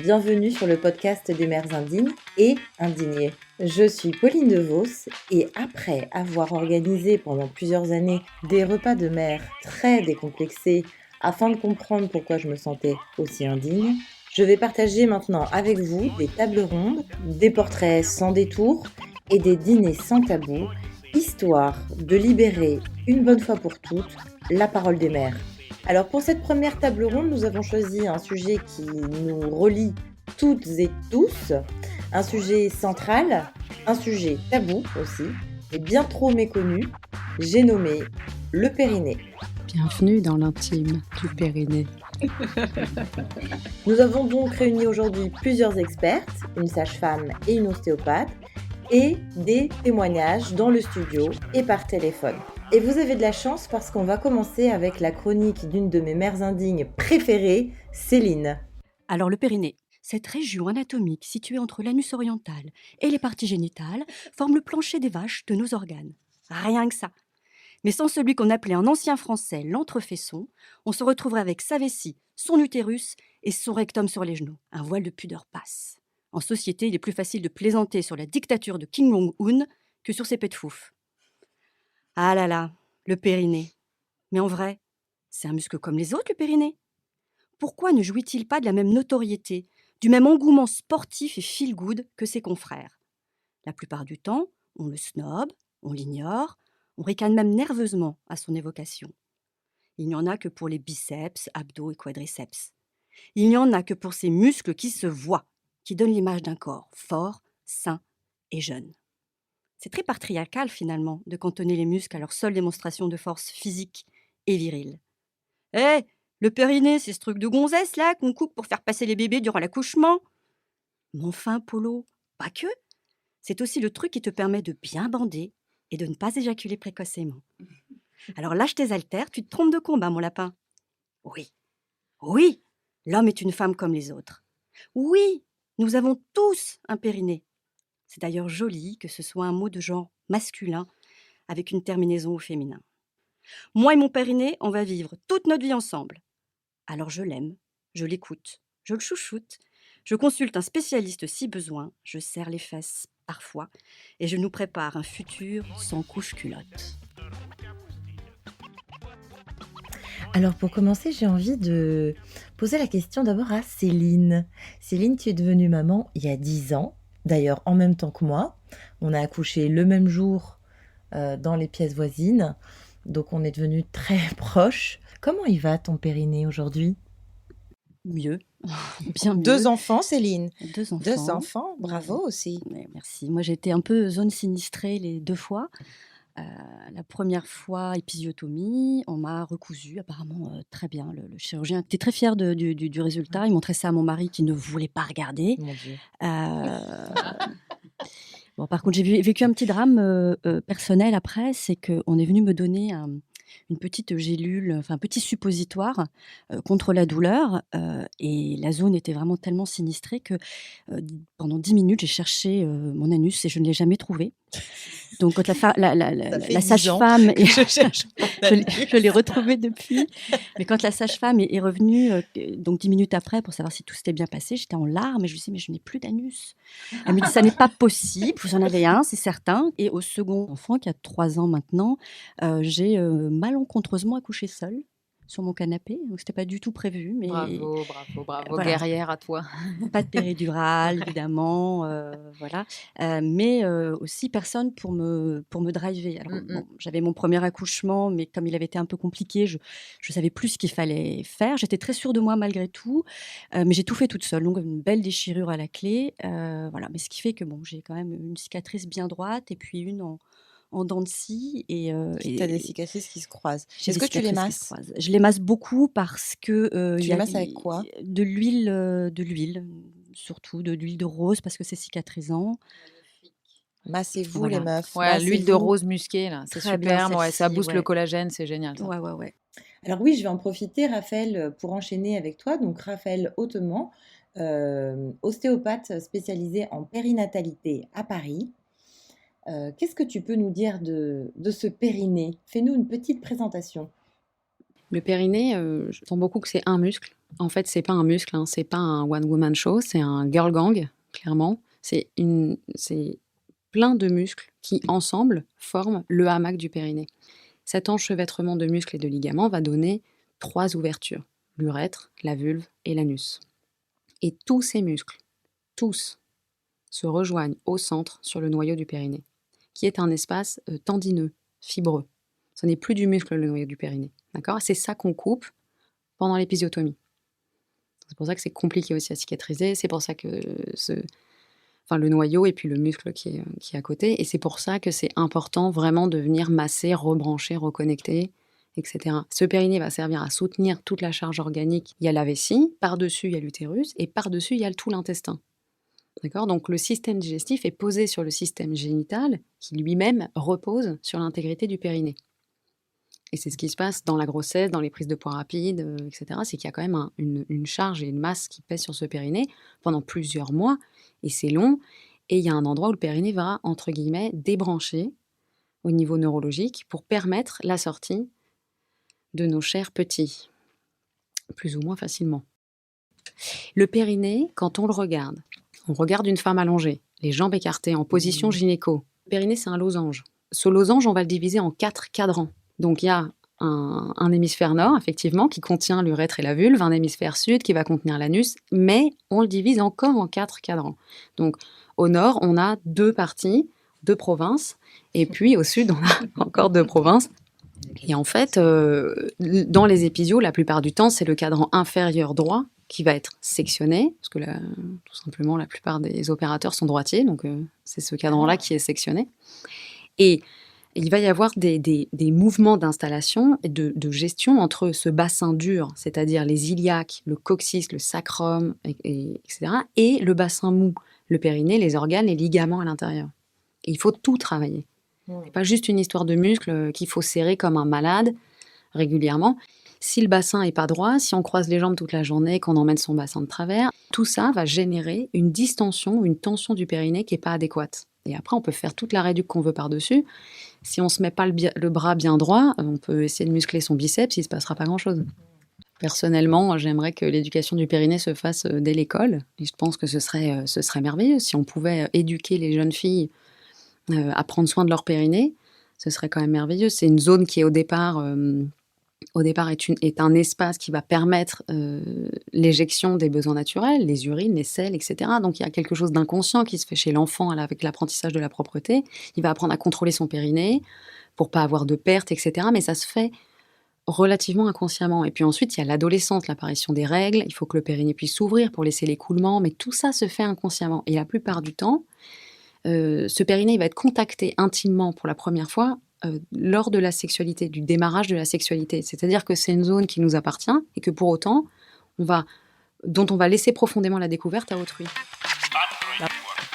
bienvenue sur le podcast des mères indignes et indignées. Je suis Pauline Devos et après avoir organisé pendant plusieurs années des repas de mères très décomplexés afin de comprendre pourquoi je me sentais aussi indigne, je vais partager maintenant avec vous des tables rondes, des portraits sans détour et des dîners sans tabou, histoire de libérer une bonne fois pour toutes la parole des mères. Alors pour cette première table ronde, nous avons choisi un sujet qui nous relie toutes et tous, un sujet central, un sujet tabou aussi, et bien trop méconnu, j'ai nommé le périnée. Bienvenue dans l'intime du périnée. Nous avons donc réuni aujourd'hui plusieurs expertes, une sage-femme et une ostéopathe, et des témoignages dans le studio et par téléphone. Et vous avez de la chance parce qu'on va commencer avec la chronique d'une de mes mères indignes préférées, Céline. Alors le périnée, cette région anatomique située entre l'anus oriental et les parties génitales, forme le plancher des vaches de nos organes. Rien que ça. Mais sans celui qu'on appelait en ancien français l'entrefaisson, on se retrouverait avec sa vessie, son utérus et son rectum sur les genoux. Un voile de pudeur passe. En société, il est plus facile de plaisanter sur la dictature de Kim Jong-un que sur ses pets de fouf. Ah là là, le périnée. Mais en vrai, c'est un muscle comme les autres, le périnée. Pourquoi ne jouit-il pas de la même notoriété, du même engouement sportif et feel-good que ses confrères? La plupart du temps, on le snobe, on l'ignore, on ricane même nerveusement à son évocation. Il n'y en a que pour les biceps, abdos et quadriceps. Il n'y en a que pour ces muscles qui se voient, qui donnent l'image d'un corps fort, sain et jeune. C'est très patriarcal finalement de cantonner les muscles à leur seule démonstration de force physique et virile. Hé, le périnée, c'est ce truc de gonzesse là qu'on coupe pour faire passer les bébés durant l'accouchement. Mais enfin, Polo, pas que. C'est aussi le truc qui te permet de bien bander et de ne pas éjaculer précocement. Alors lâche tes haltères, tu te trompes de combat, mon lapin. Oui, l'homme est une femme comme les autres. Oui, nous avons tous un périnée. C'est d'ailleurs joli que ce soit un mot de genre masculin avec une terminaison au féminin. Moi et mon périnée, on va vivre toute notre vie ensemble. Alors je l'aime, je l'écoute, je le chouchoute, je consulte un spécialiste si besoin, je serre les fesses parfois et je nous prépare un futur sans couche culotte. Alors pour commencer, j'ai envie de poser la question d'abord à Céline. Céline, tu es devenue maman il y a 10 ans, d'ailleurs en même temps que moi. On a accouché le même jour dans les pièces voisines, donc on est devenus très proches. Comment il va ton périnée aujourd'hui ? Mieux, bien mieux. 2 enfants, Céline. 2 enfants. 2 enfants, bravo aussi. Ouais, merci. Moi, j'ai été un peu zone sinistrée les 2 fois. La première fois, épisiotomie, on m'a recousu apparemment très bien. Le chirurgien était très fier du résultat. Il montrait ça à mon mari qui ne voulait pas regarder. Mon Dieu. Bon, par contre, j'ai vécu un petit drame personnel après, c'est qu'on est venu me donner une petite gélule, enfin un petit suppositoire contre la douleur, et la zone était vraiment tellement sinistrée que pendant 10 minutes, j'ai cherché mon anus et je ne l'ai jamais trouvé. Donc quand la sage-femme, je l'ai retrouvé depuis, mais quand la sage-femme est revenue, donc 10 minutes après, pour savoir si tout s'était bien passé, j'étais en larmes et je lui dis mais je n'ai plus d'anus. Elle me dit ça n'est pas possible, vous en avez un, c'est certain. Et au second enfant qui a 3 ans maintenant, j'ai malencontreusement accouché seule sur mon canapé, donc c'était pas du tout prévu. Mais Bravo, voilà. Guerrière à toi. Pas de péridurale, évidemment, voilà. Mais aussi personne pour me driver. Alors, bon, j'avais mon premier accouchement, mais comme il avait été un peu compliqué, je savais plus ce qu'il fallait faire. J'étais très sûre de moi malgré tout, mais j'ai tout fait toute seule. Donc une belle déchirure à la clé, voilà. Mais ce qui fait que bon, j'ai quand même une cicatrice bien droite et puis une en dents de scie. Tu as des cicatrices qui se croisent. J'ai Est-ce des que tu les cicatrices qui masses se croisent. Je les masse beaucoup parce que Tu les masses avec quoi ? De l'huile, surtout de l'huile de rose parce que c'est cicatrisant. Massez-vous Voilà. les meufs. Ouais, l'huile de massez-vous. rose musquée, là, c'est Très bien, superbe. Ouais, ça celle-ci, booste le ouais. collagène, c'est génial. Ça. Ouais. Alors oui, je vais en profiter, Raphaël, pour enchaîner avec toi. Donc Raphaël Hautement, ostéopathe spécialisé en périnatalité à Paris. Qu'est-ce que tu peux nous dire de ce périnée ? Fais-nous une petite présentation. Le périnée, je sens beaucoup que c'est un muscle. En fait, c'est pas un muscle, hein, c'est pas un one-woman show, c'est un girl gang, clairement. C'est plein de muscles qui, ensemble, forment le hamac du périnée. Cet enchevêtrement de muscles et de ligaments va donner 3 ouvertures, l'urètre, la vulve et l'anus. Et tous ces muscles, tous, se rejoignent au centre sur le noyau du périnée, qui est un espace tendineux, fibreux. Ce n'est plus du muscle, le noyau du périnée. D'accord ? C'est ça qu'on coupe pendant l'épisiotomie. C'est pour ça que c'est compliqué aussi à cicatriser. C'est pour ça que le noyau et puis le muscle qui est à côté. Et c'est pour ça que c'est important vraiment de venir masser, rebrancher, reconnecter, etc. Ce périnée va servir à soutenir toute la charge organique. Il y a la vessie, par-dessus il y a l'utérus et par-dessus il y a tout l'intestin. D'accord ? Donc le système digestif est posé sur le système génital qui lui-même repose sur l'intégrité du périnée. Et c'est ce qui se passe dans la grossesse, dans les prises de poids rapides, etc. C'est qu'il y a quand même une charge et une masse qui pèsent sur ce périnée pendant plusieurs mois. Et c'est long. Et il y a un endroit où le périnée va, entre guillemets, débrancher au niveau neurologique pour permettre la sortie de nos chers petits, plus ou moins facilement. Le périnée, quand on regarde une femme allongée, les jambes écartées, en position gynéco. Le périnée, c'est un losange. Ce losange, on va le diviser en 4 cadrans. Donc, il y a un hémisphère nord, effectivement, qui contient l'urètre et la vulve, un hémisphère sud qui va contenir l'anus, mais on le divise encore en 4 cadrans. Donc, au nord, on a 2 parties, 2 provinces, et puis au sud, on a encore 2 provinces. Et en fait, dans les épisios, la plupart du temps, c'est le cadran inférieur droit qui va être sectionné, parce que tout simplement, la plupart des opérateurs sont droitiers, donc c'est ce cadran-là qui est sectionné. Et il va y avoir des mouvements d'installation et de gestion entre ce bassin dur, c'est-à-dire les iliaques, le coccyx, le sacrum, etc., et le bassin mou, le périnée, les organes, les ligaments à l'intérieur. Et il faut tout travailler. C'est pas juste une histoire de muscles qu'il faut serrer comme un malade régulièrement. Si le bassin est pas droit, si on croise les jambes toute la journée, qu'on emmène son bassin de travers, tout ça va générer une distension, une tension du périnée qui est pas adéquate. Et après, on peut faire toute la réduction qu'on veut par-dessus. Si on se met pas le bras bien droit, on peut essayer de muscler son biceps, il se passera pas grand-chose. Personnellement, j'aimerais que l'éducation du périnée se fasse dès l'école. Et je pense que ce serait merveilleux. Si on pouvait éduquer les jeunes filles à prendre soin de leur périnée, ce serait quand même merveilleux. C'est une zone qui, au départ est un espace qui va permettre l'éjection des besoins naturels, les urines, les selles, etc. Donc il y a quelque chose d'inconscient qui se fait chez l'enfant avec l'apprentissage de la propreté. Il va apprendre à contrôler son périnée pour pas avoir de pertes, etc. Mais ça se fait relativement inconsciemment. Et puis ensuite, il y a l'adolescence, l'apparition des règles. Il faut que le périnée puisse s'ouvrir pour laisser l'écoulement. Mais tout ça se fait inconsciemment. Et la plupart du temps, ce périnée il va être contacté intimement pour la première fois lors de la sexualité, du démarrage de la sexualité. C'est-à-dire que c'est une zone qui nous appartient et que pour autant, dont on va laisser profondément la découverte à autrui.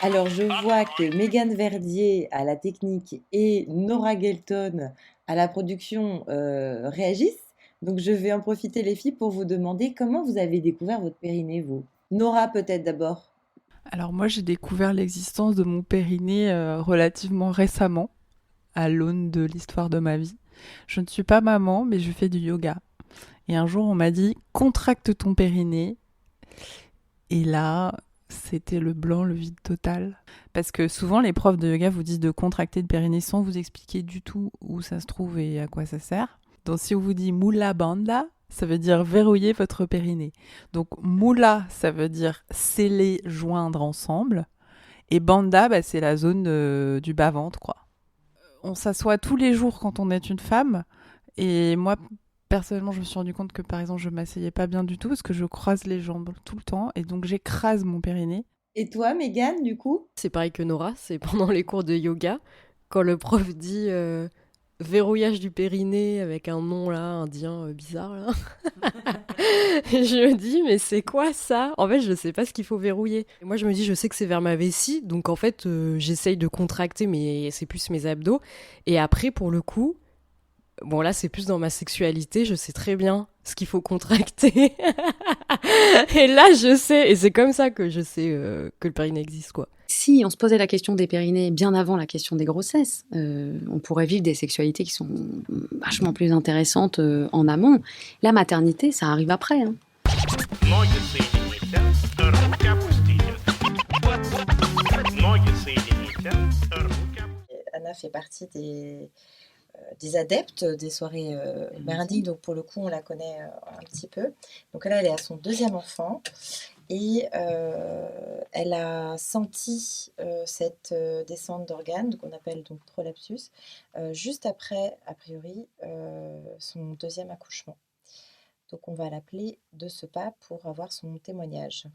Alors, je vois que Mégane Verdier à la technique et Nora Gelton à la production réagissent. Donc, je vais en profiter, les filles, pour vous demander comment vous avez découvert votre périnée, vous. Nora, peut-être d'abord. Alors moi, j'ai découvert l'existence de mon périnée relativement récemment, à l'aune de l'histoire de ma vie. Je ne suis pas maman, mais je fais du yoga. Et un jour, on m'a dit « contracte ton périnée ». Et là, c'était le blanc, le vide total. Parce que souvent, les profs de yoga vous disent de contracter le périnée sans vous expliquer du tout où ça se trouve et à quoi ça sert. Donc si on vous dit « mula bandha », ça veut dire verrouiller votre périnée. Donc moula, ça veut dire sceller, joindre ensemble. Et bandha, c'est la zone du bas-ventre, quoi. On s'assoit tous les jours quand on est une femme. Et moi, personnellement, je me suis rendu compte que, par exemple, je ne m'asseyais pas bien du tout parce que je croise les jambes tout le temps. Et donc, j'écrase mon périnée. Et toi, Mégane, du coup ? C'est pareil que Nora, c'est pendant les cours de yoga. Quand le prof dit verrouillage du périnée avec un nom là, indien bizarre là. Et je me dis mais c'est quoi ça ? En fait je sais pas ce qu'il faut verrouiller. Et moi je me dis je sais que c'est vers ma vessie, donc en fait j'essaye de contracter mais c'est plus mes abdos. Et après pour le coup, bon là c'est plus dans ma sexualité, je sais très bien ce qu'il faut contracter. Et là je sais, et c'est comme ça que je sais que le périnée existe quoi. Si on se posait la question des périnées bien avant la question des grossesses, on pourrait vivre des sexualités qui sont vachement plus intéressantes en amont. La maternité, ça arrive après. Ноги соедините, руки опустите. Ноги соедините, руки опустите. Anna fait partie des adeptes des soirées merdiques, donc pour le coup, on la connaît un petit peu. Donc là, elle est à son deuxième enfant et elle a senti cette descente d'organes, qu'on appelle donc prolapsus, juste après, a priori, son deuxième accouchement. Donc on va l'appeler de ce pas pour avoir son témoignage.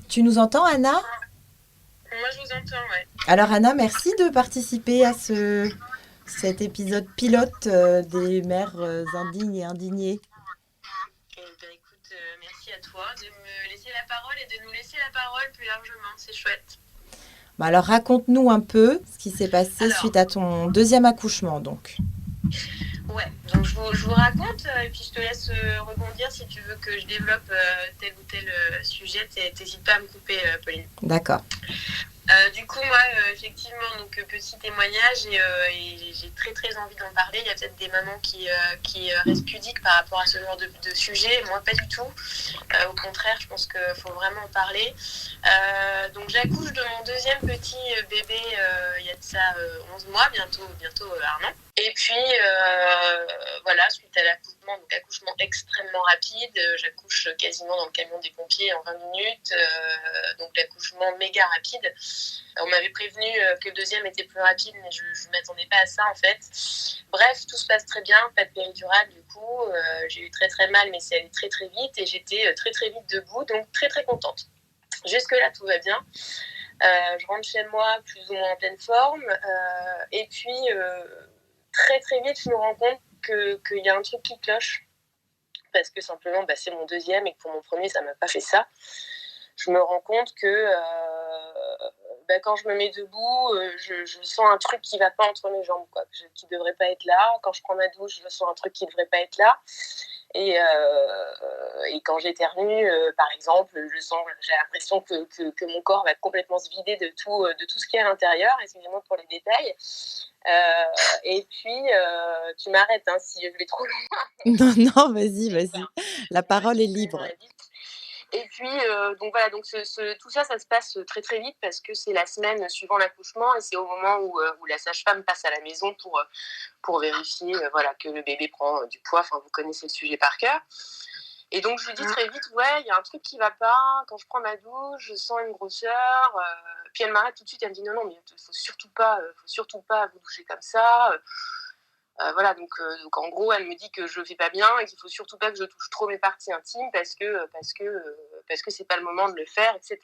Tu nous entends, Anna ? Moi, je vous entends, ouais. Alors Anna, merci de participer à cet épisode pilote des mères indignes et indignées. Eh ben, écoute, merci à toi de me laisser la parole et de nous laisser la parole plus largement. C'est chouette. Bah alors raconte-nous un peu ce qui s'est passé Alors. suite à ton deuxième accouchement, donc. Ouais, donc je vous raconte et puis je te laisse rebondir si tu veux que je développe tel ou tel sujet. T'hésites pas à me couper, Pauline. D'accord. Du coup, moi, effectivement, donc petit témoignage et j'ai très très envie d'en parler. Il y a peut-être des mamans qui restent pudiques par rapport à ce genre de sujet. Moi, pas du tout. Au contraire, je pense qu'il faut vraiment en parler. Donc, j'accouche de mon deuxième petit bébé il y a de ça 11 mois, bientôt 1 an. Et puis, voilà, suite à l'accouchement, donc accouchement extrêmement rapide, j'accouche quasiment dans le camion des pompiers en 20 minutes, donc l'accouchement méga rapide. On m'avait prévenu que le deuxième était plus rapide, mais je ne m'attendais pas à ça en fait. Bref, tout se passe très bien, pas de péridurale du coup, j'ai eu très très mal, mais c'est allé très très vite et j'étais très très vite debout, donc très très contente. Jusque-là, tout va bien. Je rentre chez moi plus ou moins en pleine forme, et puis très très vite, je me rends compte qu'il y a un truc qui cloche, parce que simplement, c'est mon deuxième et que pour mon premier, ça ne m'a pas fait ça. Je me rends compte que quand je me mets debout, je sens un truc qui ne va pas entre mes jambes, quoi, qui ne devrait pas être là. Quand je prends ma douche, je sens un truc qui ne devrait pas être là. Et quand j'éternue, par exemple, j'ai l'impression que mon corps va complètement se vider de tout ce qu'il y a à l'intérieur. Excusez-moi pour les détails. Et puis, tu m'arrêtes si je vais trop loin. Non, vas-y. La parole est libre. Et puis, donc voilà, donc tout ça se passe très très vite parce que c'est la semaine suivant l'accouchement et c'est au moment où la sage-femme passe à la maison pour vérifier que le bébé prend du poids. Enfin, vous connaissez le sujet par cœur. Et donc, je lui dis très vite, ouais, il y a un truc qui va pas. Quand je prends ma douche, je sens une grosseur. Puis elle m'arrête tout de suite, elle me dit non, mais il faut surtout pas vous doucher comme ça. Voilà, donc en gros, elle me dit que je fais pas bien et qu'il faut surtout pas que je touche trop mes parties intimes parce que c'est pas le moment de le faire, etc.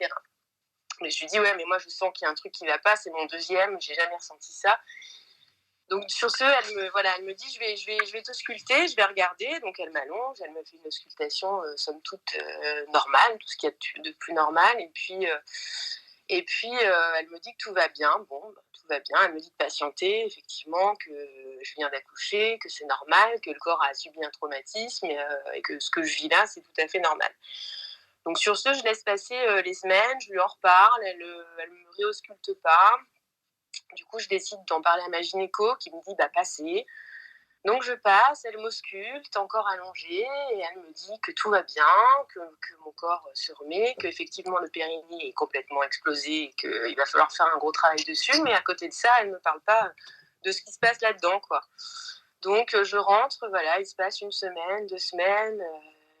Mais je lui dis ouais, mais moi je sens qu'il y a un truc qui va pas, c'est mon deuxième, j'ai jamais ressenti ça. Donc sur ce, elle me dit je vais t'ausculter, je vais regarder. Donc elle m'allonge, elle me fait une auscultation somme toute normale, tout ce qu'il y a de plus normal. Et puis elle me dit que tout va bien. Bon, tout va bien. Elle me dit de patienter, effectivement, que je viens d'accoucher, que c'est normal, que le corps a subi un traumatisme et que ce que je vis là, c'est tout à fait normal. Donc sur ce, je laisse passer les semaines, je lui en reparle, elle me réausculte pas. Du coup, je décide d'en parler à ma gynéco qui me dit passez. Donc je passe, elle m'ausculte, encore allongée, et elle me dit que tout va bien, que mon corps se remet, qu'effectivement le périnée est complètement explosé et qu'il va falloir faire un gros travail dessus, mais à côté de ça, elle ne me parle pas de ce qui se passe là-dedans, quoi. Donc je rentre, voilà, il se passe 1 semaine, 2 semaines,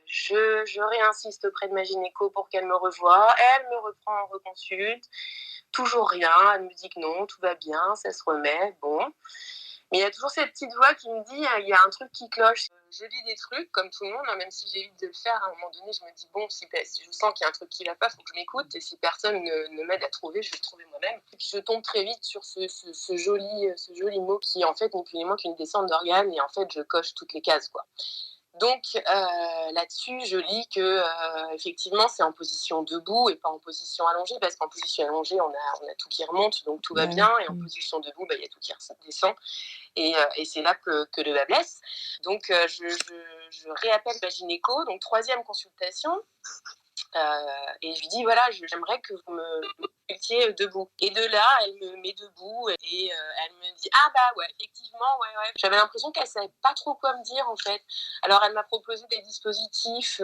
je réinsiste auprès de ma gynéco pour qu'elle me revoie, elle me reprend en reconsulte, toujours rien, elle me dit que non, tout va bien, ça se remet, bon. Mais il y a toujours cette petite voix qui me dit il y a un truc qui cloche. Je lis des trucs comme tout le monde, même si j'évite de le faire. À un moment donné, je me dis bon, si je sens qu'il y a un truc qui ne va pas, il faut que je m'écoute. Et si personne ne m'aide à trouver, je vais le trouver moi-même. Et puis je tombe très vite sur ce joli mot qui est en fait ni plus ni moins qu'une descente d'organes. Et en fait, je coche toutes les cases, quoi. Donc là-dessus, je lis que effectivement, c'est en position debout et pas en position allongée, parce qu'en position allongée, on a tout qui remonte, donc tout va bien, et en position debout, il y a tout qui descend, et c'est là que le bas blesse. Donc je réappelle ma gynéco, donc 3e consultation, Et je lui dis, voilà, j'aimerais que vous me sculptiez debout. Et de là, elle me met debout et elle me dit, ah bah ouais, effectivement, ouais. J'avais l'impression qu'elle savait pas trop quoi me dire, en fait. Alors, elle m'a proposé des dispositifs.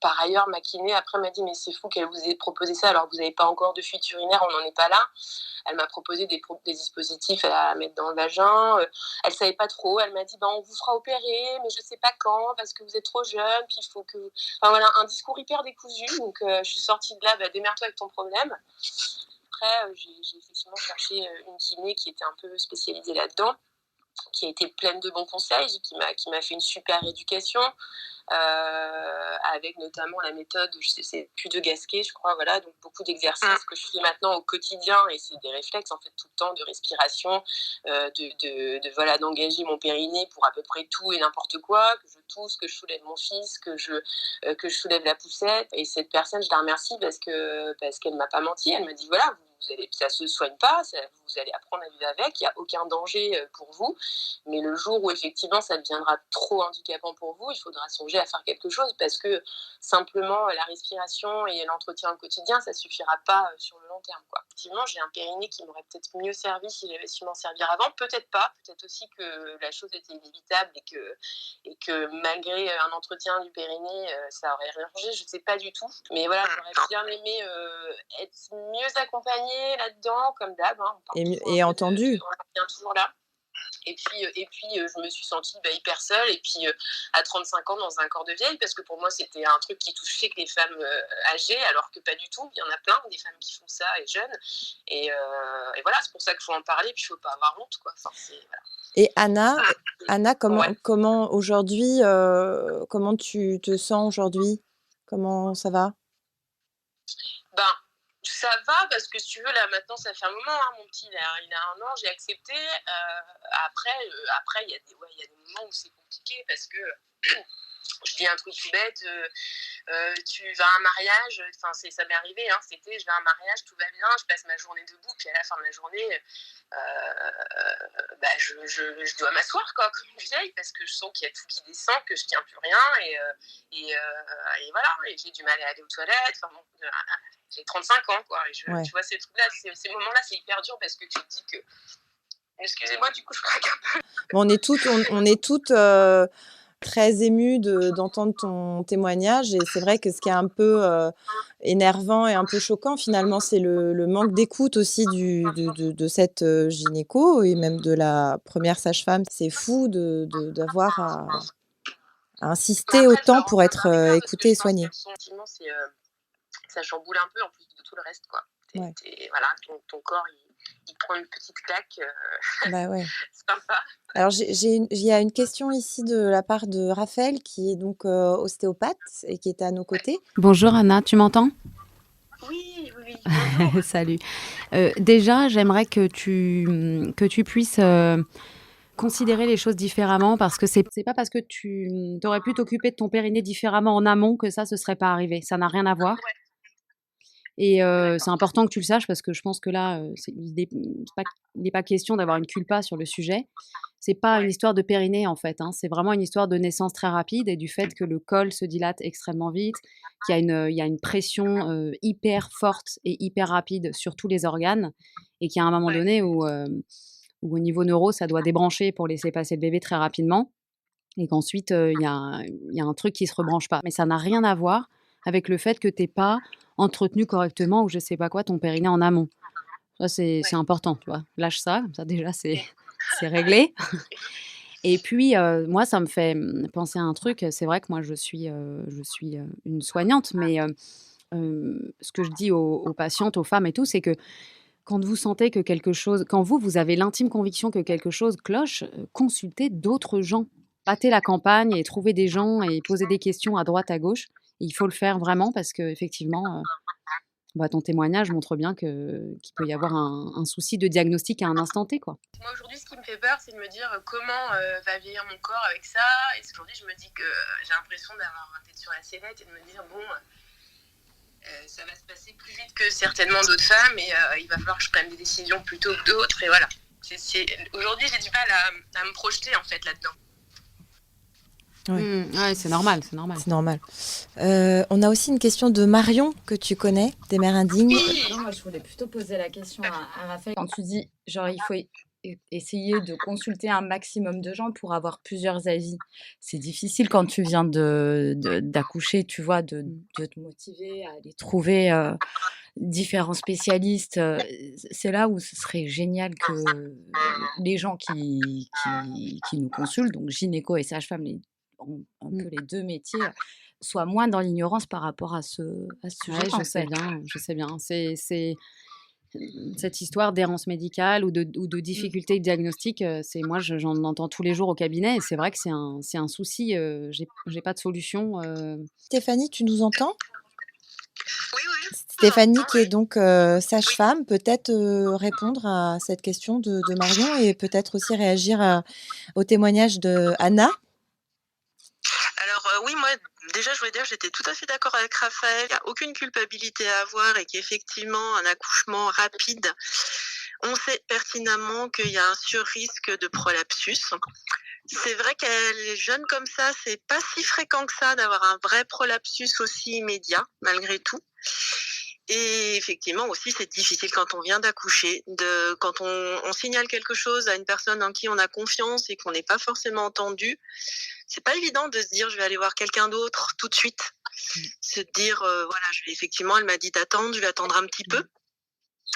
Par ailleurs, ma kiné, après, m'a dit, mais c'est fou qu'elle vous ait proposé ça alors que vous n'avez pas encore de fuite urinaire, on n'en est pas là. Elle m'a proposé des dispositifs à mettre dans le vagin. Elle savait pas trop. Elle m'a dit, on vous fera opérer, mais je sais pas quand, parce que vous êtes trop jeune, puis il faut que... Enfin voilà, un discours hyper décousu. Donc je suis sortie de là, démerde-toi avec ton problème. Après, j'ai effectivement cherché une kiné qui était un peu spécialisée là-dedans, qui a été pleine de bons conseils, qui m'a fait une super éducation, avec notamment la méthode, c'est plus de Gasquet, je crois, voilà, donc beaucoup d'exercices que je fais maintenant au quotidien, et c'est des réflexes en fait tout le temps de respiration, voilà, d'engager mon périnée pour à peu près tout et n'importe quoi, que je tousse, que je soulève mon fils, que je soulève la poussette. Et cette personne, je la remercie parce qu'elle m'a pas menti. Elle m'a dit, voilà, ça se soigne pas, vous allez apprendre à vivre avec, il n'y a aucun danger pour vous, mais le jour où effectivement ça deviendra trop handicapant pour vous, il faudra songer à faire quelque chose, parce que simplement la respiration et l'entretien au quotidien, ça suffira pas sur le long terme, quoi. Effectivement, j'ai un périnée qui m'aurait peut-être mieux servi si j'avais su m'en servir avant, peut-être pas, peut-être aussi que la chose était inévitable et que malgré un entretien du périnée, ça aurait rien changé, je sais pas du tout, mais voilà, j'aurais bien aimé être mieux accompagnée là-dedans, comme d'hab. Et entendu. On vient toujours là. Et puis je me suis sentie hyper seule. Et puis, à 35 ans, dans un corps de vieille, parce que pour moi, c'était un truc qui touchait que les femmes âgées, alors que pas du tout. Il y en a plein, des femmes qui font ça, et jeunes. Et voilà, c'est pour ça qu'il faut en parler, puis il ne faut pas avoir honte, quoi. Enfin, voilà. Et Anna, comment aujourd'hui, comment tu te sens aujourd'hui? Comment ça va? Ça va, parce que si tu veux, là maintenant ça fait un moment, mon petit il a 1 an, j'ai accepté. Après il y a des moments où c'est compliqué, parce que je dis un truc tout bête, tu vas à un mariage, ça m'est arrivé, c'était je vais à un mariage, tout va bien, je passe ma journée debout, puis à la fin de la journée, je dois m'asseoir, quoi, comme une vieille, parce que je sens qu'il y a tout qui descend, que je tiens plus rien, et voilà, et j'ai du mal à aller aux toilettes, j'ai 35 ans, quoi, et tu vois ces trucs-là, ces moments-là, c'est hyper dur, parce que tu te dis que... Excusez-moi, du coup, je craque un peu. On est toutes très émues d'entendre ton témoignage, et c'est vrai que ce qui est un peu énervant et un peu choquant, finalement, c'est le manque d'écoute aussi de cette gynéco, et même de la première sage-femme. C'est fou d'avoir à insister autant pour être écoutée et soignée. Ça chamboule un peu en plus de tout le reste, quoi. Voilà, ton corps, il prend une petite claque. Ouais. C'est sympa. Alors, il y a une question ici de la part de Raphaël, qui est donc ostéopathe et qui est à nos côtés. Bonjour Anna, tu m'entends? Oui. Salut. Déjà, j'aimerais que tu puisses considérer les choses différemment, parce que c'est pas parce que tu aurais pu t'occuper de ton périnée différemment en amont que ça se serait pas arrivé. Ça n'a rien à voir. Et c'est important que tu le saches, parce que je pense que là, il n'est pas question d'avoir une culpa sur le sujet. C'est pas une histoire de périnée, en fait. C'est vraiment une histoire de naissance très rapide, et du fait que le col se dilate extrêmement vite, qu'il y a une pression hyper forte et hyper rapide sur tous les organes, et qu'il y a un moment donné où au niveau neuro, ça doit débrancher pour laisser passer le bébé très rapidement, et qu'ensuite, il y a un truc qui se rebranche pas. Mais ça n'a rien à voir avec le fait que tu n'aies pas entretenu correctement, ou je sais pas quoi, ton périnée en amont. Ça, c'est important, tu vois. Lâche ça, comme ça déjà, c'est réglé. Et puis, moi, ça me fait penser à un truc. C'est vrai que moi, je suis une soignante, mais ce que je dis aux patientes, aux femmes et tout, c'est que quand vous sentez que quelque chose, quand vous avez l'intime conviction que quelque chose cloche, consultez d'autres gens. Battez la campagne et trouvez des gens et posez des questions à droite, à gauche. Il faut le faire vraiment, parce qu'effectivement, ton témoignage montre bien qu'il peut y avoir un souci de diagnostic à un instant T, quoi. Moi, aujourd'hui, ce qui me fait peur, c'est de me dire comment va vieillir mon corps avec ça. Et aujourd'hui, je me dis que j'ai l'impression d'avoir un tête sur la sellette, et de me dire, ça va se passer plus vite que certainement d'autres femmes, et il va falloir que je prenne des décisions plutôt que d'autres. Et voilà. Aujourd'hui, j'ai du mal à me projeter, en fait, là-dedans. Ouais. Ouais, c'est normal, c'est normal. C'est normal. On a aussi une question de Marion que tu connais, des mères indignes. Non, moi, je voulais plutôt poser la question à Raphaël. Quand tu dis, genre, il faut essayer de consulter un maximum de gens pour avoir plusieurs avis, c'est difficile quand tu viens d'accoucher, tu vois, de te motiver à aller trouver différents spécialistes. C'est là où ce serait génial que les gens qui nous consultent, donc gynéco et sage-femme, un peu les deux métiers, soient moins dans l'ignorance par rapport à ce sujet, Ouais, en je sais fait. bien, je sais bien. C'est cette histoire d'errance médicale ou de difficultés diagnostiques, moi j'en entends tous les jours au cabinet et c'est vrai que c'est un souci, j'ai pas de solution. Stéphanie, tu nous entends? Oui, oui, je vous Stéphanie, entends, qui est oui. donc sage-femme, peut-être répondre à cette question de Marion et peut-être aussi réagir au témoignage de Anna. Alors oui, moi déjà je voulais dire j'étais tout à fait d'accord avec Raphaël, il n'y a aucune culpabilité à avoir et qu'effectivement un accouchement rapide, on sait pertinemment qu'il y a un sur-risque de prolapsus. C'est vrai qu'elle est jeune comme ça, c'est pas si fréquent que ça d'avoir un vrai prolapsus aussi immédiat malgré tout. Et effectivement aussi c'est difficile quand on vient d'accoucher, quand on signale quelque chose à une personne en qui on a confiance et qu'on n'est pas forcément entendu. C'est pas évident de se dire je vais aller voir quelqu'un d'autre tout de suite. Se dire voilà, effectivement elle m'a dit d'attendre, je vais attendre un petit peu.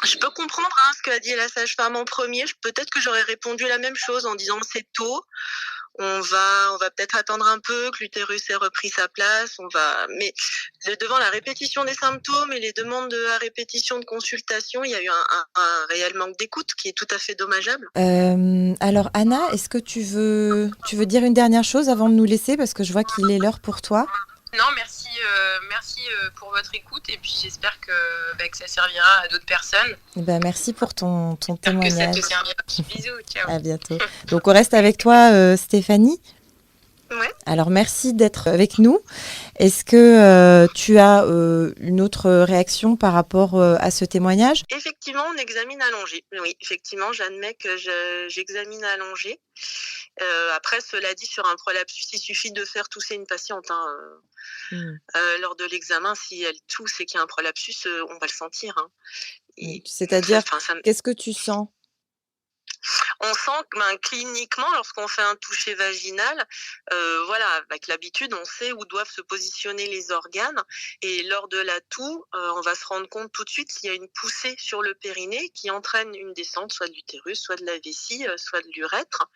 Je peux comprendre ce qu'a dit la sage-femme en premier. Peut-être que j'aurais répondu la même chose en disant c'est tôt. On va peut-être attendre un peu que l'utérus ait repris sa place. Mais devant la répétition des symptômes et les demandes à répétition de consultation, il y a eu un réel manque d'écoute qui est tout à fait dommageable. Alors Anna, est-ce que tu veux dire une dernière chose avant de nous laisser parce que je vois qu'il est l'heure pour toi. Non, merci pour votre écoute et puis j'espère que ça servira à d'autres personnes. Merci pour ton J'espère que témoignage. ça te servira. Bisous, ciao. À bientôt. Donc on reste avec toi, Stéphanie. Ouais. Alors merci d'être avec nous. Est-ce que tu as une autre réaction par rapport à ce témoignage? Effectivement, on examine allongé. Oui, effectivement, j'admets que j'examine allongé. Après, cela dit, sur un prolapsus, il suffit de faire tousser une patiente. Lors de l'examen, si elle tousse et qu'il y a un prolapsus, on va le sentir. C'est-à-dire, qu'est-ce que tu sens? On sent que cliniquement, lorsqu'on fait un toucher vaginal, avec l'habitude, on sait où doivent se positionner les organes. Et lors de la toux, on va se rendre compte tout de suite s'il y a une poussée sur le périnée qui entraîne une descente, soit de l'utérus, soit de la vessie, soit de l'urètre.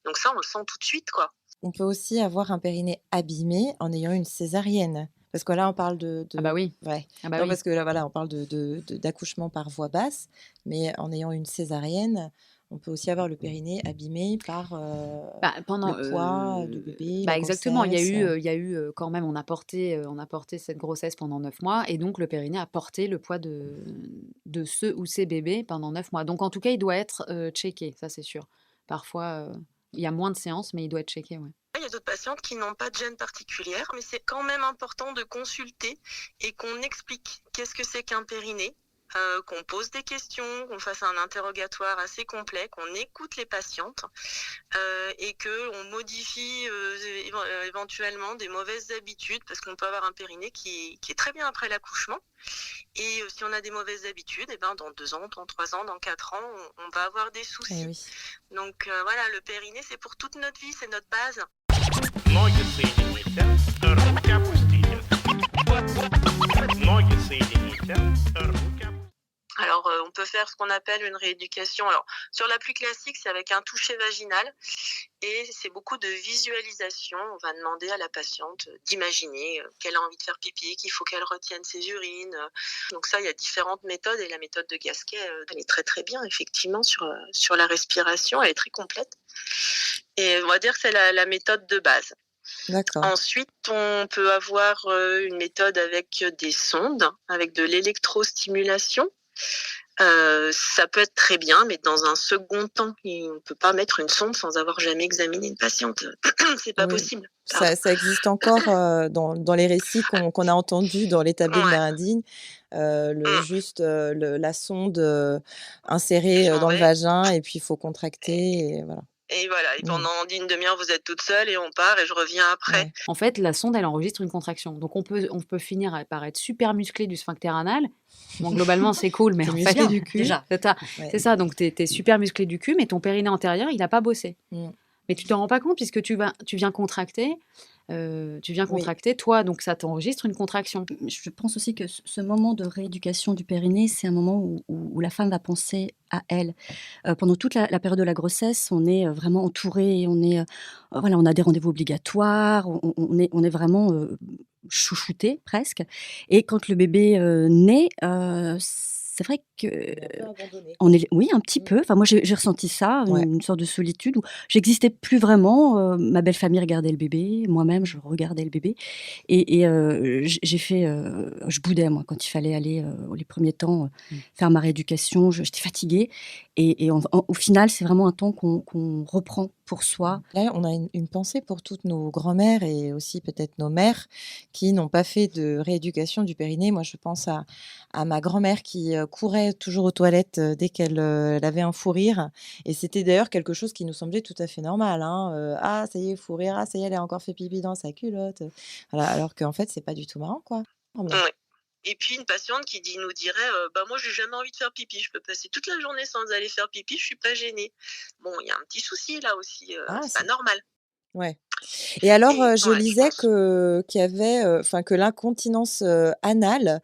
Donc ça, on le sent tout de suite, quoi. On peut aussi avoir un périnée abîmé en ayant une césarienne. Parce que là, on parle de... Ah bah oui. Ouais. Ah bah non, oui. parce que là, voilà, on parle d'accouchement par voie basse, mais en ayant une césarienne, on peut aussi avoir le périnée abîmé par le poids du bébé, la exactement. Il grossesse. y a eu quand même, on a porté cette grossesse pendant 9 mois et donc le périnée a porté le poids de ce ou ces bébés pendant 9 mois. Donc en tout cas, il doit être checké, ça c'est sûr. Parfois, il y a moins de séances, mais il doit être checké, ouais. Il y a d'autres patientes qui n'ont pas de gêne particulière, mais c'est quand même important de consulter et qu'on explique qu'est-ce que c'est qu'un périnée, qu'on pose des questions, qu'on fasse un interrogatoire assez complet, qu'on écoute les patientes et qu'on modifie éventuellement des mauvaises habitudes, parce qu'on peut avoir un périnée qui est très bien après l'accouchement. Et si on a des mauvaises habitudes, dans 2 ans, dans 3 ans, dans 4 ans, on va avoir des soucis. Oui. Donc voilà, le périnée, c'est pour toute notre vie, c'est notre base. Ноги соедините, руки опустите. Ноги соедините, руки опустите. Alors, on peut faire ce qu'on appelle une rééducation. Alors, sur la plus classique, c'est avec un toucher vaginal et c'est beaucoup de visualisation. On va demander à la patiente d'imaginer qu'elle a envie de faire pipi, qu'il faut qu'elle retienne ses urines. Donc ça, il y a différentes méthodes et la méthode de Gasquet, elle est très très bien, effectivement, sur la respiration. Elle est très complète. Et on va dire que c'est la méthode de base. D'accord. Ensuite, on peut avoir une méthode avec des sondes, avec de l'électrostimulation. Ça peut être très bien, mais dans un second temps, on ne peut pas mettre une sonde sans avoir jamais examiné une patiente. C'est pas possible. Ça existe encore dans les récits qu'on a entendus dans l'établi de mère indigne. La sonde insérée dans le vagin et puis il faut contracter. Et voilà. Et voilà, et Mmh. pendant une demi-heure, vous êtes toute seule et on part et je reviens après. Ouais. En fait, la sonde, elle enregistre une contraction. Donc on peut finir par être super musclé du sphincter anal. Bon, globalement, c'est cool, mais Tu es en fait, musclé du cul. déjà. c'est ça. Ouais. C'est ça. Donc tu es super musclé du cul, mais ton périnée antérieur, il n'a pas bossé. Mmh. Mais tu te rends pas compte puisque tu viens contracter. Oui. Toi, donc ça t'enregistre une contraction. Je pense aussi que ce moment de rééducation du périnée, c'est un moment où la femme va penser à elle. Pendant toute la période de la grossesse, on est vraiment entouré, voilà, on a des rendez-vous obligatoires, on est vraiment chouchouté presque. Et quand le bébé naît, c'est vrai que Un peu abandonné. oui, un petit Mmh. peu. Enfin, moi, j'ai ressenti ça, Ouais. une sorte de solitude où j'existais plus vraiment. Ma belle famille regardait le bébé, moi-même, je regardais le bébé. J'ai fait, je boudais moi quand il fallait aller, les premiers temps, faire ma rééducation. J'étais fatiguée au final, c'est vraiment un temps qu'on reprend pour soi. Là, on a une pensée pour toutes nos grand-mères et aussi peut-être nos mères qui n'ont pas fait de rééducation du périnée. Moi, je pense à ma grand-mère qui courait toujours aux toilettes dès qu'elle elle avait un fou rire. Et c'était d'ailleurs quelque chose qui nous semblait tout à fait normal, hein. Ah, ça y est, fou rire. Ah, ça y est, elle a encore fait pipi dans sa culotte. Voilà, alors qu'en fait, c'est pas du tout marrant, quoi. Ouais. Et puis une patiente qui nous dirait bah moi j'ai jamais envie de faire pipi, je peux passer toute la journée sans aller faire pipi, je suis pas gênée. Bon, il y a un petit souci là aussi, Ah, c'est pas normal. ouais. Et alors, Et je voilà, je lisais pense. qu'il y avait, enfin, que l'incontinence, anale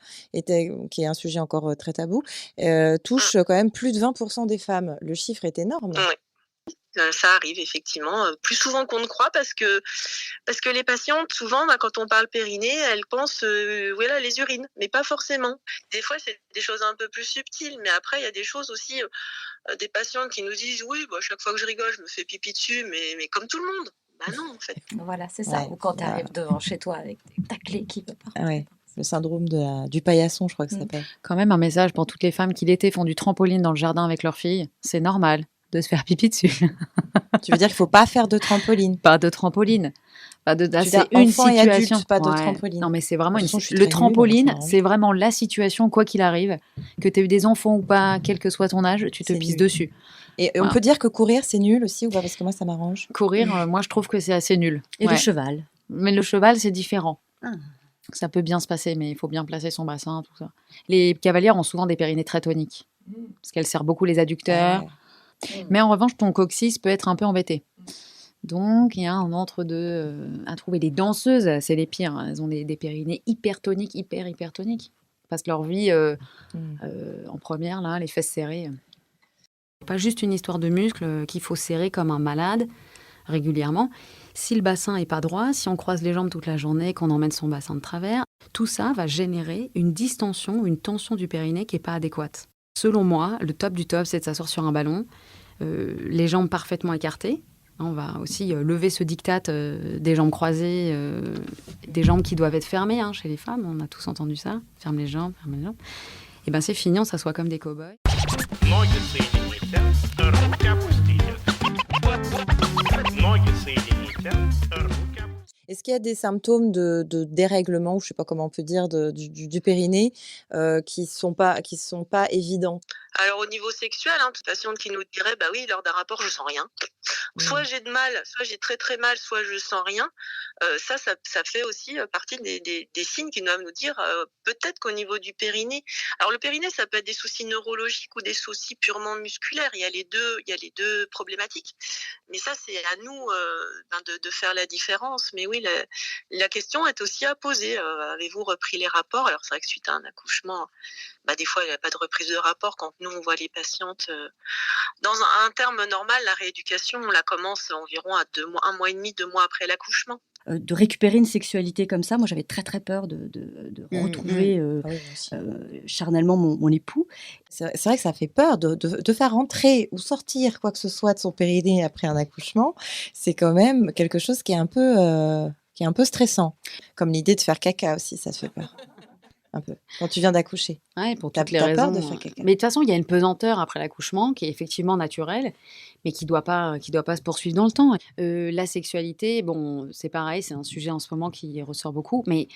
qui est un sujet encore, très tabou, touche quand même plus de 20 des femmes. Le chiffre est énorme. Ouais. Ça arrive effectivement, plus souvent qu'on ne croit parce que les patientes souvent, quand on parle périnée, elles pensent, voilà les urines, mais pas forcément. Des fois, c'est des choses un peu plus subtiles, mais après il y a des choses aussi, des patientes qui nous disent: «Oui, bah, chaque fois que je rigole, je me fais pipi dessus, mais comme tout le monde». Bah non, en fait. Voilà, c'est ça. Ouais, Ou quand tu bah, arrives devant chez toi avec ta clé qui veut pas rentrer. ouais, le syndrome du paillasson, je crois que ça Mmh. s'appelle. Quand même un message pour toutes les femmes qui l'été font du trampoline dans le jardin avec leurs filles. C'est normal de se faire pipi dessus. Tu veux dire qu'il faut pas faire de trampoline? Pas de trampoline. Pas de, là, Tu veux dire c'est une enfant et situation. adulte, pas de Ouais. trampoline? Non, mais c'est vraiment De toute une. façon, je suis Le très nulle, alors ça trampoline, m'arrange. c'est vraiment la situation, quoi qu'il arrive, que tu aies eu des enfants ou pas, quel que soit ton âge, tu te C'est pisses nul. dessus. Et on Voilà. peut dire que courir, c'est nul aussi ou pas? Parce que moi, ça m'arrange. Courir, moi, je trouve que c'est assez nul. Et le Ouais. cheval. Mais le cheval, c'est différent. Ah. Ça peut bien se passer, mais il faut bien placer son bassin, tout ça. Les cavalières ont souvent des périnées très toniques, parce qu'elles serrent beaucoup les adducteurs. Ouais. Mais en revanche, ton coccyx peut être un peu embêté. Donc, il y a un entre-deux à trouver. Les danseuses, c'est les pires, hein. Elles ont des périnées hypertoniques, hypertoniques. Elles passent leur vie en première, là, les fesses serrées. Pas juste une histoire de muscles qu'il faut serrer comme un malade régulièrement. Si le bassin est pas droit, si on croise les jambes toute la journée, qu'on emmène son bassin de travers, tout ça va générer une distension, une tension du périnée qui n'est pas adéquate. Selon moi, le top du top, c'est de s'asseoir sur un ballon, les jambes parfaitement écartées. On va aussi lever ce diktat des jambes croisées, des jambes qui doivent être fermées chez les femmes. On a tous entendu ça. Ferme les jambes, ferme les jambes. Et bien c'est fini, on s'assoit comme des cow-boys. Ноги соедините, руки опустите. Ноги соедините, руки опустите. Est-ce qu'il y a des symptômes de dérèglement, ou je sais pas comment on peut dire, du périnée, qui sont pas évidents? Alors au niveau sexuel, toute patiente qui nous dirait: «Bah oui, lors d'un rapport, je sens rien». Soit j'ai de mal, soit j'ai très, très mal, soit je sens rien. Ça fait aussi, partie des signes qui doivent nous dire, peut-être qu'au niveau du périnée, alors le périnée, ça peut être des soucis neurologiques ou des soucis purement musculaires. Il y a les 2 problématiques. Mais ça, c'est à nous, de faire la différence. Mais oui, la question est aussi à poser. Avez-vous repris les rapports? Alors c'est vrai que suite à un accouchement, des fois, il n'y a pas de reprise de rapport quand nous, on voit les patientes. Dans un terme normal, la rééducation, on la commence environ à 2 mois, 1 mois et demi, 2 mois après l'accouchement. De récupérer une sexualité comme ça, moi j'avais très très peur de retrouver Ah oui, moi aussi. charnellement mon époux. C'est vrai que ça fait peur de faire rentrer ou sortir quoi que ce soit de son périnée après un accouchement. C'est quand même quelque chose qui est un peu stressant. Comme l'idée de faire caca aussi, ça te fait peur. Un peu. Quand tu viens d'accoucher. Ouais, pour T'as toutes les peur raisons. de faire caca? Mais de toute façon, il y a une pesanteur après l'accouchement qui est effectivement naturelle, mais qui doit pas se poursuivre dans le temps. La sexualité, bon, c'est pareil, c'est un sujet en ce moment qui ressort beaucoup, mais